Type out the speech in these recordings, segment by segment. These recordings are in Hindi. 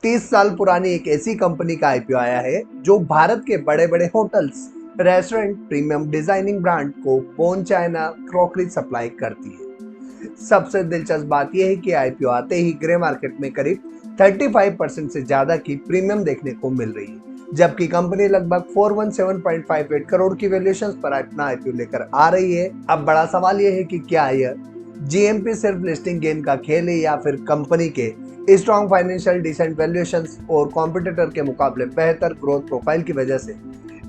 30 साल पुरानी एक ऐसी कंपनी का आईपीओ आया है जो भारत के बड़े बड़े hotels, restaurant, premium designing brand को बोन चाइना क्रॉकरी सप्लाई करती है। सबसे दिलचस्प बात यह है कि आईपीओ आते ही ग्रे मार्केट में करीब 35% से ज्यादा की प्रीमियम देखने को मिल रही है, जबकि कंपनी लगभग 417.58 करोड़ की वैल्यूएशन पर अपना आईपीओ लेकर आ रही है। अब बड़ा सवाल यह है कि क्या यह जीएमपी सिर्फ लिस्टिंग गेन का खेल है या फिर कंपनी के स्ट्रॉन्ग फाइनेंशियल, डिसेंट वैल्यूएशंस और कॉम्पिटिटर के मुकाबले बेहतर ग्रोथ प्रोफाइल की वजह से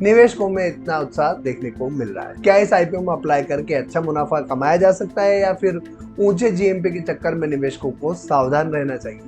निवेशकों में इतना उत्साह देखने को मिल रहा है। क्या इस आईपीओ में अप्लाई करके अच्छा मुनाफा कमाया जा सकता है या फिर ऊंचे जीएमपी के चक्कर में निवेशकों को सावधान रहना चाहिए?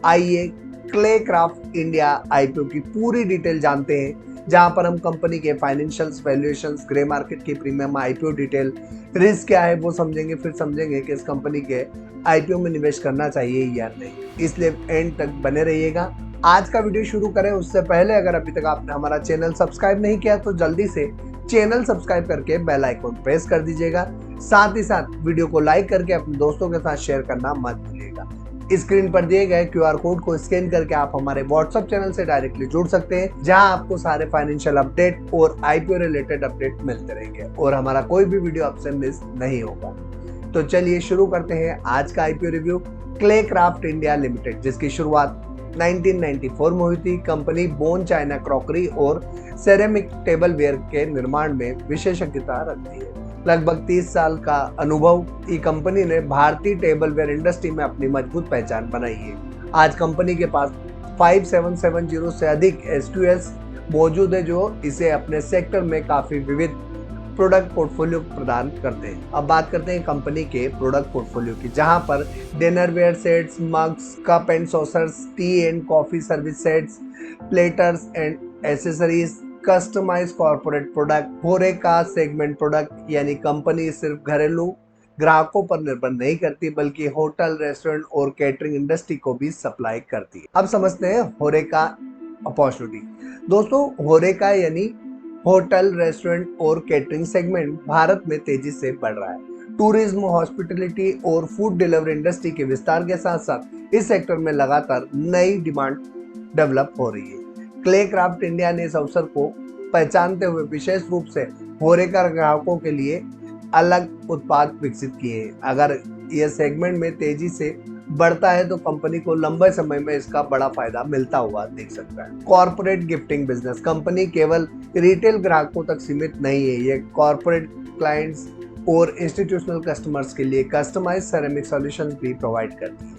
आइए क्ले क्राफ्ट इंडिया आईपीओ की पूरी डिटेल जानते हैं, जहां पर हम कंपनी के फाइनेंशियल्स, वैल्यूएशंस, ग्रे मार्केट की प्रीमियम, आईपीओ डिटेल, रिस्क क्या है वो समझेंगे। फिर समझेंगे कि इस कंपनी के आईपीओ में निवेश करना चाहिए या नहीं, इसलिए एंड तक बने रहिएगा। आज का वीडियो शुरू करें उससे पहले अगर अभी तक आपने हमारा चैनल सब्सक्राइब नहीं किया तो जल्दी से चैनल सब्सक्राइब करके बेल आइकन प्रेस कर दीजिएगा। साथ ही साथ वीडियो को लाइक करके अपने दोस्तों के साथ शेयर करना मत भूलिएगा। स्क्रीन पर दिए गए क्यूआर कोड को स्कैन करके आप हमारे व्हाट्सएप चैनल से डायरेक्टली जुड़ सकते हैं, जहां आपको सारे फाइनेंशियल अपडेट और आईपीओ रिलेटेड अपडेट मिलते रहेंगे और हमारा कोई भी वीडियो आपसे मिस नहीं होगा। तो चलिए शुरू करते हैं आज का IPO review. Clay Craft India limited, जिसकी शुरुआत 1994 में हुई थी, कंपनी बोन चाइना क्रॉकरी और सेरेमिक टेबल वेयर के निर्माण में विशेषज्ञता रखती है। लगभग 30 साल का अनुभव की कंपनी ने भारतीय टेबल वेयर इंडस्ट्री में अपनी मजबूत पहचान बनाई है। आज कंपनी के पास 5770 से अधिक एसक्यूएस मौजूद है, जो इसे अपने सेक्टर में काफी विविध प्रोडक्ट पोर्टफोलियो प्रदान करते हैं। अब बात करते हैं कंपनी के प्रोडक्ट पोर्टफोलियो की, जहां पर dinnerware sets, mugs, cup and saucers, tea and coffee service sets, platters and accessories, customize corporate product, horeca segment product, यानी कंपनी सिर्फ घरेलू ग्राहकों पर निर्भर नहीं करती बल्कि होटल, रेस्टोरेंट और कैटरिंग इंडस्ट्री को भी सप्लाई करती है। अब समझते हैं होरेका अपॉर्चुनिटी। दोस्तों, होरेका यानी होटल, रेस्टोरेंट और कैटरिंग सेगमेंट भारत में तेजी से बढ़ रहा है। टूरिज्म, हॉस्पिटलिटी और फूड डिलीवरी इंडस्ट्री के विस्तार के साथ साथ इस सेक्टर में लगातार नई डिमांड डेवलप हो रही है। क्ले क्राफ्ट इंडिया ने इस अवसर को पहचानते हुए विशेष रूप से होरेका ग्राहकों के लिए अलग उत्पाद विकसित किए हैं। अगर यह सेगमेंट में तेजी से बढ़ता है तो कंपनी को लंबे समय में इसका बड़ा फायदा मिलता हुआ दिख सकता है। कॉर्पोरेट गिफ्टिंग बिजनेस, कंपनी केवल रिटेल ग्राहकों तक सीमित नहीं है, ये कॉर्पोरेट क्लाइंट्स और इंस्टीट्यूशनल कस्टमर्स के लिए कस्टमाइज सेरेमिक सॉल्यूशंस भी प्रोवाइड करती है।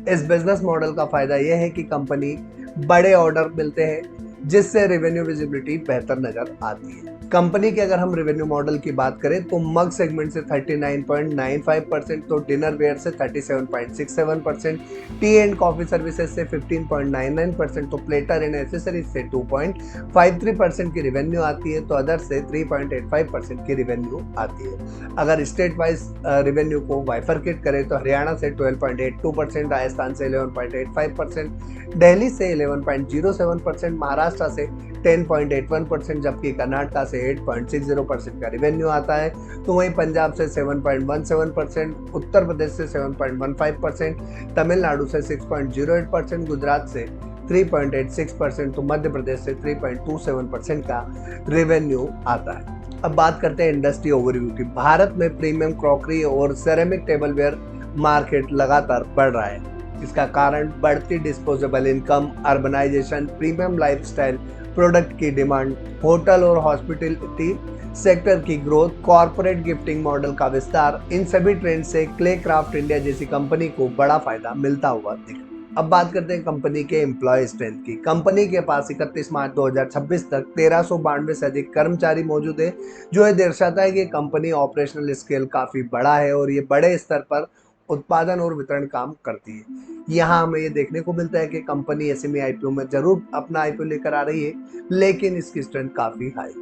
इस बिजनेस मॉडल का फायदा यह है कि कंपनी बड़े ऑर्डर मिलते हैं, जिससे रेवेन्यू विजिबिलिटी बेहतर नजर आती है। कंपनी के अगर हम रेवेन्यू मॉडल की बात करें तो मग सेगमेंट से 39.95%, तो डिनर वेयर से 37.67%, टी एंड कॉफी सर्विसेज से 15.99%, तो प्लेटर एंड एसेसरीज से 2.53% की रेवेन्यू आती है, तो अदर से 3.85% की रेवेन्यू आती है। अगर स्टेट वाइज रेवेन्यू को बाइफरकेट करें तो हरियाणा से 12.82%, राजस्थान से 11.85%, दिल्ली से 11.07%, महाराष्ट्र से 10.81%, जबकि कर्नाटक से 8.60% का रेवेन्यू आता है। तो वहीं पंजाब से 7.17%, उत्तर प्रदेश से 7.15%, तमिलनाडु से 6.08%, गुजरात से 3.86%, तो मध्य प्रदेश से 3.27% का रेवेन्यू आता है। अब बात करते हैं इंडस्ट्री ओवरव्यू की। भारत में प्रीमियम क्रॉकरी और सेरेमिक टेबलवेयर मार्केट लगातार बढ़ रहा है। इसका कारण बढ़ती disposable income, urbanisation, premium lifestyle product की डिमांड, होटल और हॉस्पिटलिटी सेक्टर की ग्रोथ, कॉर्पोरेट गिफ्टिंग मॉडल का विस्तार, इन सभी ट्रेंड से क्ले क्राफ्ट इंडिया जैसी कंपनी को बड़ा फायदा मिलता हुआ दिख। अब बात करते हैं कंपनी के एम्प्लॉय स्ट्रेंथ की। कंपनी के पास 31 मार्च 2026 तक 1392 से अधिक कर्मचारी मौजूद है, जो ये दर्शाता है कि कंपनी ऑपरेशनल स्केल काफी बड़ा है और ये बड़े स्तर पर उत्पादन और वितरण काम करती है। यहाँ हमें ये देखने को मिलता है कि कंपनी एसएमई आईपीओ में जरूर अपना आईपीओ लेकर आ रही है, लेकिन इसकी स्ट्रेंथ काफी हाई।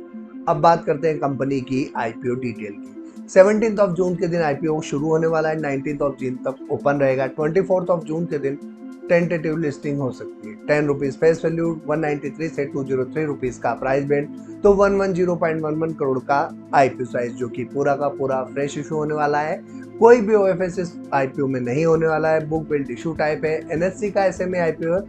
अब बात करते हैं कंपनी की आईपीओ डिटेल की। 17 जून के दिन आईपीओ शुरू होने वाला है, 19 जून तक ओपन रहेगा, 24 जून के दिन टेंटेटिव लिस्टिंग हो सकती है। ₹10 फेस वैल्यू, 193 से 203 रुपीज का प्राइस बैंड, तो 110.11 करोड़ का आईपीओ साइज, जो कि पूरा का पूरा फ्रेश इशू होने वाला है। कोई भी ओएफएस इस आईपीओ में नहीं होने वाला है। बुक बिल्ड इशू टाइप है। एनएससी का एसएमए आईपीओ है,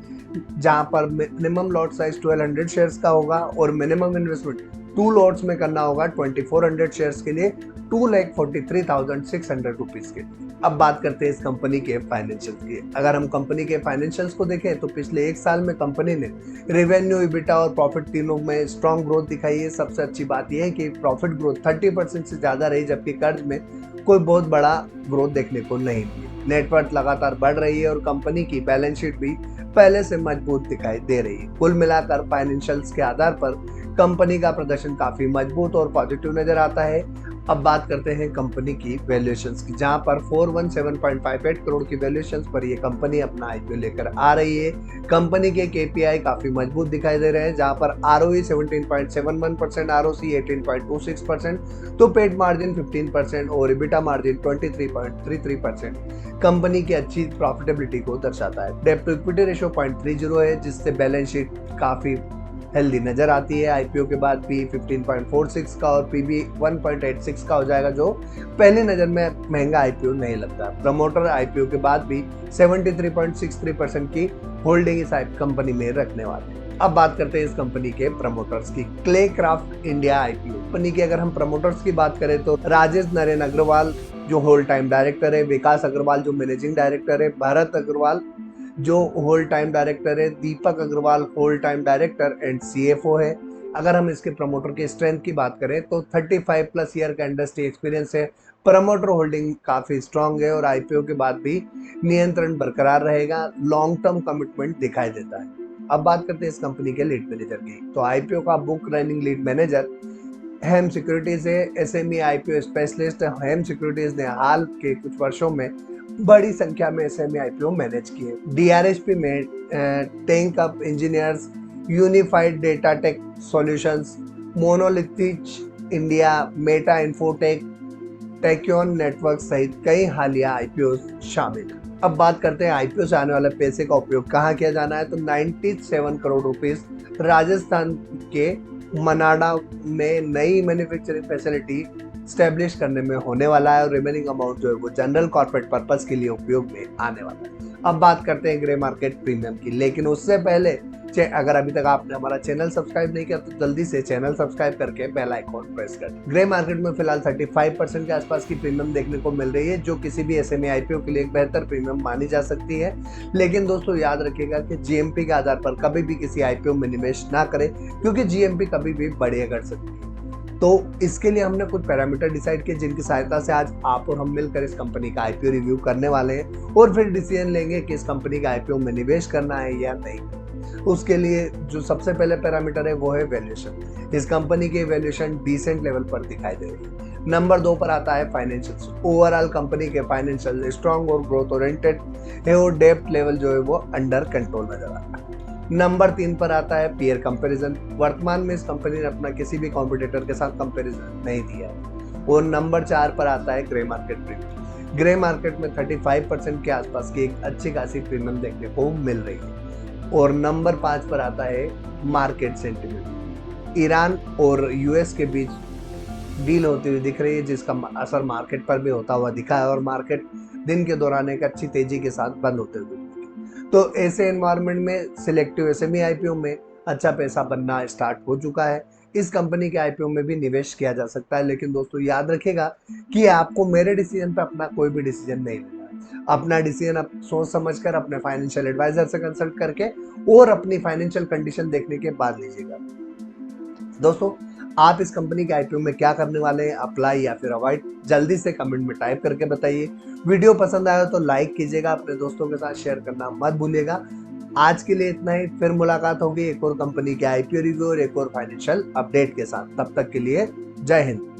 जहां पर मिनिमम लॉट साइज 1200 शेयर्स का होगा और मिनिमम इन्वेस्टमेंट 2 लॉट्स में करना होगा 2400 शेयर्स के लिए, 2,43,600 रुपीज के। अब बात करते हैं इस कंपनी के फाइनेंशियल्स की। अगर हम कंपनी के फाइनेंशियल्स को देखें तो पिछले 1 साल में कंपनी ने रेवेन्यू, इबिटा और प्रॉफिट तीनों में स्ट्रॉन्ग ग्रोथ दिखाई है। सबसे अच्छी बात यह है कि प्रॉफिट ग्रोथ 30% से ज्यादा रही, जबकि कर्ज में कोई बहुत बड़ा ग्रोथ देखने को नहीं मिली। नेटवर्थ लगातार बढ़ रही है और कंपनी की बैलेंस शीट भी पहले से मजबूत दिखाई दे रही है। कुल मिलाकर फाइनेंशियल्स के आधार पर कंपनी का प्रदर्शन काफी मजबूत और पॉजिटिव नजर आता है। अब बात करते हैं कंपनी की वैल्यूएशंस की, जहां पर 417.58 करोड़ की वैल्यूएशंस पर ये कंपनी अपना आईपीओ लेकर आ रही है। कंपनी के केपीआई काफी मजबूत दिखाई दे रहे हैं, जहां पर आरओई 17.71%, आरओसी 18.26%, तो पेट मार्जिन 15% और इबिटा मार्जिन 23.33% कंपनी की अच्छी प्रॉफिटेबिलिटी को दर्शाता है। डेब्ट टू इक्विटी रेशियो 0.30 है, जिससे बैलेंस शीट काफी हेल्दी नजर आती है। आईपीओ के बाद पी 15.46 का और पीबी 1.86 का हो जाएगा, जो पहली नजर में महंगा आईपीओ नहीं लगता। प्रमोटर आईपीओ के बाद भी 73.63% की होल्डिंग इस कंपनी में रखने वाले हैं। अब बात करते हैं इस कंपनी के प्रमोटर्स की। Clay Craft India IPO company की अगर हम प्रमोटर्स की बात करें तो राजेश नरेन अग्रवाल जो होल टाइम डायरेक्टर है, विकास अग्रवाल जो मैनेजिंग डायरेक्टर है, भरत अग्रवाल जो होल टाइम डायरेक्टर है, Deepak Agarwal whole time director and CFO है। अगर हम इसके प्रमोटर के स्ट्रेंथ की बात करें तो 35+ ईयर का इंडस्ट्री एक्सपीरियंस है। प्रमोटर होल्डिंग काफी स्ट्रांग है और आईपीओ के बाद भी नियंत्रण बरकरार रहेगा। लॉन्ग टर्म कमिटमेंट दिखाई देता है। अब बात करते हैं इस कंपनी के लीड मैनेजर की। तो आईपीओ का book running lead manager Hem securities है। SME IPO specialist Hem securities ने हाल के कुछ वर्षों में बड़ी संख्या में एसएमई आईपीओ मैनेज किए। डीआरएचपी में tank up engineers, unified data tech solutions, monolithic India, meta infotech, Tachyon network सहित कई हालिया आईपीओ शामिल हैं। अब बात करते हैं आईपीओ से आने वाले पैसे का उपयोग कहाँ किया जाना है। तो 97 करोड़ रुपीस राजस्थान के मनाडा में नई मैन्युफैक्चरिंग फैसिलिटी स्टैब्लिश करने में होने वाला है और रिमेनिंग अमाउंट जो है वो जनरल कॉर्पोरेट पर्पस के लिए उपयोग में आने वाला है। अब बात करते हैं ग्रे मार्केट प्रीमियम की, लेकिन उससे पहले अगर अभी तक आपने हमारा चैनल सब्सक्राइब नहीं किया तो जल्दी से चैनल सब्सक्राइब करके बेल आइकॉन प्रेस कर दें। ग्रे मार्केट में फिलहाल 35% के आसपास की प्रीमियम देखने को मिल रही है, जो किसी भी एसएमई आईपीओ के लिए एक बेहतर प्रीमियम मानी जा सकती है। लेकिन दोस्तों याद रखिएगा कि जीएमपी के आधार पर कभी भी किसी आईपीओ में निवेश ना करें, क्योंकि जीएमपी कभी भी बढ़िया कर सकती है। तो इसके लिए हमने कुछ पैरामीटर डिसाइड किए, जिनकी सहायता से आज आप और हम मिलकर इस कंपनी का आईपीओ रिव्यू करने वाले हैं और फिर डिसीजन लेंगे कि इस कंपनी का आईपीओ में निवेश करना है या नहीं। उसके लिए जो सबसे पहले पैरामीटर है वो है वैल्यूएशन। इस कंपनी की वैल्यूएशन डिसेंट लेवल पर दिखाई दे रही है। नंबर 2 पर आता है फाइनेंशियल्स। ओवरऑल कंपनी के फाइनेंशियल स्ट्रॉन्ग और ग्रोथ ओरिएंटेड है और डेब्ट लेवल जो है वो अंडर कंट्रोल नजर आता है। नंबर 3 पर आता है पीयर कंपैरिजन। वर्तमान में इस कंपनी ने अपना किसी भी कॉम्पिटिटर के साथ कंपैरिजन नहीं दिया है। और नंबर 4 पर आता है grey market premium. Grey market में 35% के आसपास की एक अच्छी खासी प्रीमियम देखने को मिल रही है। और नंबर 5 पर आता है मार्केट सेंटिमेंट। ईरान और यूएस के बीच डील होती हुई दिख रही है, जिसका असर मार्केट पर भी होता हुआ दिखा है और मार्केट दिन के दौरान एक अच्छी तेजी के साथ बंद होते हुए। तो ऐसे एनवायरनमेंट में सिलेक्टिव एसएमई आईपीओ में अच्छा पैसा बनना स्टार्ट हो चुका है। इस कंपनी के आईपीओ में भी निवेश किया जा सकता है। लेकिन दोस्तों याद रखिएगा कि आपको मेरे डिसीजन पे अपना कोई भी डिसीजन नहीं लेना है। अपना डिसीजन आप सोच समझकर अपने फाइनेंशियल एडवाइजर से कंसल्ट करके और अपनी फाइनेंशियल कंडीशन देखने के बाद लीजिएगा। दोस्तों आप इस कंपनी के आईपीओ में क्या करने वाले हैं, अप्लाई या फिर अवॉइड, जल्दी से कमेंट में टाइप करके बताइए। वीडियो पसंद आया तो लाइक कीजिएगा, अपने दोस्तों के साथ शेयर करना मत भूलिएगा। आज के लिए इतना ही, फिर मुलाकात होगी एक और कंपनी के आईपीओ रिव्यू और एक और फाइनेंशियल अपडेट के साथ। तब तक के लिए जय हिंद।